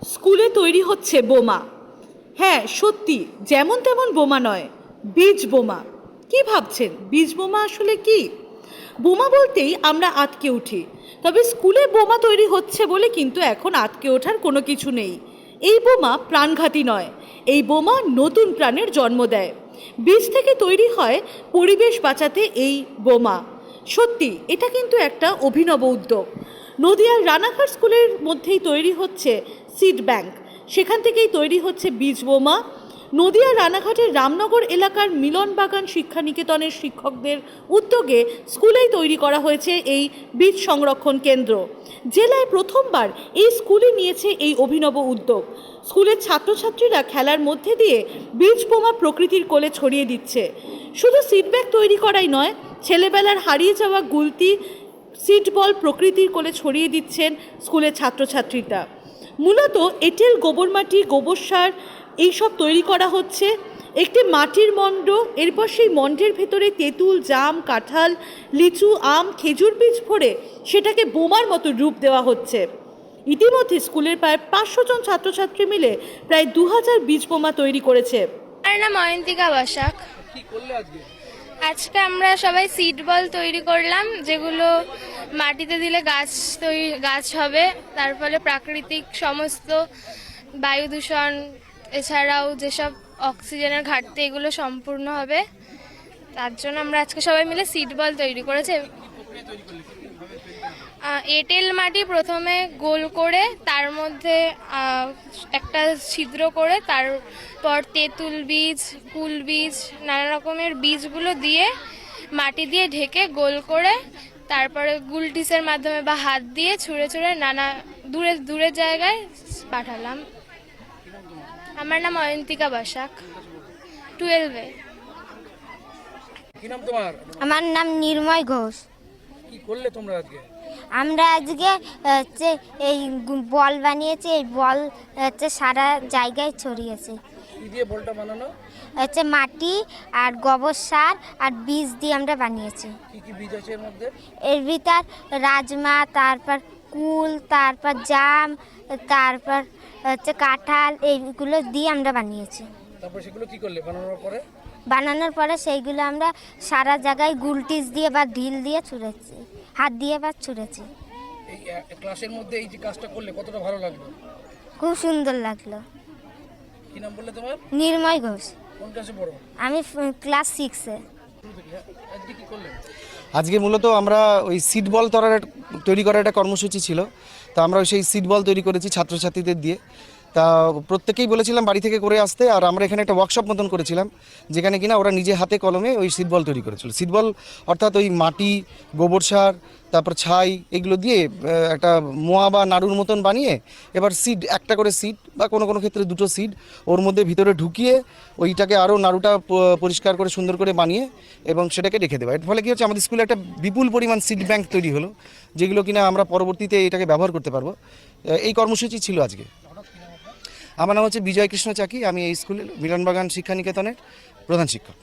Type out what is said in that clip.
স্কুলে তৈরি হচ্ছে বোমা। হ্যাঁ, সত্যি, যেমন তেমন বোমা নয়, বীজ বোমা। কি ভাবছেন বীজ বোমা আসলে কি? বোমা বলতেই আমরা আঁতকে উঠি, তবে স্কুলে বোমা তৈরি হচ্ছে বলে কিন্তু এখন আঁতকে ওঠার কোনো কিছু নেই। এই বোমা প্রাণঘাতী নয়, এই বোমা নতুন প্রাণের জন্ম দেয়। বীজ থেকে তৈরি হয় পরিবেশ বাঁচাতে এই বোমা। সত্যি এটা কিন্তু একটা অভিনব উদ্যোগ। নদিয়ার রানাঘাট স্কুলের মধ্যেই তৈরি হচ্ছে সিড ব্যাংক, সেখান থেকেই তৈরি হচ্ছে বীজ বোমা। নদিয়ার রানাঘাটের রামনগর এলাকার মিলন বাগান শিক্ষা নিকেতনের শিক্ষকদের উদ্যোগে স্কুলেই তৈরি করা হয়েছে এই বীজ সংরক্ষণ কেন্দ্র। জেলায় প্রথমবার এই স্কুলে নিয়েছে এই অভিনব উদ্যোগ। স্কুলের ছাত্রছাত্রীরা খেলার মধ্যে দিয়ে বীজ বোমা প্রকৃতির কোলে ছড়িয়ে দিচ্ছে। শুধু সিড ব্যাগ তৈরি করাই নয়, ছেলেবেলার হারিয়ে যাওয়া গুলতি, সিড বল প্রকৃতির কোলে ছড়িয়ে দিচ্ছেন স্কুলের ছাত্রছাত্রীরা। মূলত এঁটেল, গোবর মাটি, গোবর সার এইসব তৈরি করা হচ্ছে। একটি মাটির মণ্ড, এরপর সেই মণ্ডের ভেতরে তেঁতুল, জাম, কাঁঠাল, লিচু, আম, খেজুর বীজ ভরে সেটাকে বোমার মতো রূপ দেওয়া হচ্ছে। ইতিমধ্যে স্কুলের প্রায় 500 জন ছাত্রছাত্রী মিলে প্রায় 2000 বীজ বোমা তৈরি করেছে। আমার নাম অয়ন্তিকা বসাক। কি করলে আজকে? আজকে আমরা সবাই সিড বল তৈরি করলাম, যেগুলো মাটিতে দিলে গাছ হবে। তার ফলে প্রাকৃতিক সমস্ত বায়ু দূষণ, এছাড়াও যেসব অক্সিজেনের ঘাটতি, এগুলো সম্পূর্ণ হবে। তার জন্য আমরা আজকে সবাই মিলে সিড বল তৈরি করেছি। এঁটেল মাটি প্রথমে গোল করে তার মধ্যে একটা ছিদ্র করে, তারপর তেঁতুল বীজ, কুল বীজ, নানা রকমের বীজগুলো দিয়ে মাটি দিয়ে ঢেকে গোল করে তারপরে গুলটিসের মাধ্যমে বা হাত দিয়ে ছুঁড়ে ছুঁড়ে নানা দূরে দূরে জায়গায় পাঠালাম। আমার নাম অয়ন্তিকা বসাক, 12-এ। কি নাম তোমার? আমার নাম নির্ময় ঘোষ। কি করলে তোমরা আজকে? আমরা আজকে হচ্ছে এই বল বানিয়েছি। এই বল হচ্ছে সারা জায়গায় ছড়িয়েছে। কি দিয়ে বলটা বানানো? হচ্ছে মাটি আর গোবর সার আর বীজ দিয়ে আমরা বানিয়েছি। কি কি বীজ আছে এর মধ্যে? এর ভিতর রাজমা, তারপর কুল, তারপর জাম, তারপর হচ্ছে কাঁঠাল, এইগুলো দিয়ে আমরা বানিয়েছি। তারপর সেগুলো কি করলে বানানোর পরে সেইগুলো আমরা সারা জায়গায় গুলটিস দিয়ে বা ঢিল দিয়ে ছুঁড়েছি, হাত দিয়ে বা ছুঁড়েছি। এই ক্লাসের মধ্যে এই যে কাজটা করলে কতটা ভালো লাগলো? খুব সুন্দর লাগলো। কি নাম বললে তোমার? নির্ময় ঘোষ। কোন ক্লাসে পড়ো? আমি ক্লাস 6-এ। আজকে কি করলে? আজকে মূলত আমরা ওই সিড বল তৈরি করার একটা কর্মসূচি ছিল। তা আমরা সেই সিড বল তৈরি করেছি ছাত্রছাত্রীদের দিয়ে। তা প্রত্যেকেই বলেছিলাম বাড়ি থেকে করে আসতে, আর আমরা এখানে একটা ওয়ার্কশপ মতন করেছিলাম, যেখানে কিনা ওরা নিজে হাতে কলমে ওই সিড বল তৈরি করেছিল। সিড বল অর্থাৎ ওই মাটি, গোবর সার, তারপর ছাই, এগুলো দিয়ে একটা মোয়া বা নাড়ুর মতন বানিয়ে এবার সিড, একটা করে সিড বা কোনো কোনো ক্ষেত্রে দুটো সিড ওর মধ্যে ভিতরে ঢুকিয়ে ওইটাকে আরও নাড়ুটা পরিষ্কার করে সুন্দর করে বানিয়ে এবং সেটাকে রেখে দেওয়া। এর ফলে কী হচ্ছে, আমাদের স্কুলে একটা বিপুল পরিমাণ সিড ব্যাংক তৈরি হলো, যেগুলো কিনা আমরা পরবর্তীতে এটাকে ব্যবহার করতে পারবো। এই কর্মসূচি ছিল আজকে। আমার নাম হচ্ছে বিজয় কৃষ্ণ চাকি। আমি এই স্কুলের মিলনবাগান শিক্ষা নিকেতনের প্রধান শিক্ষক।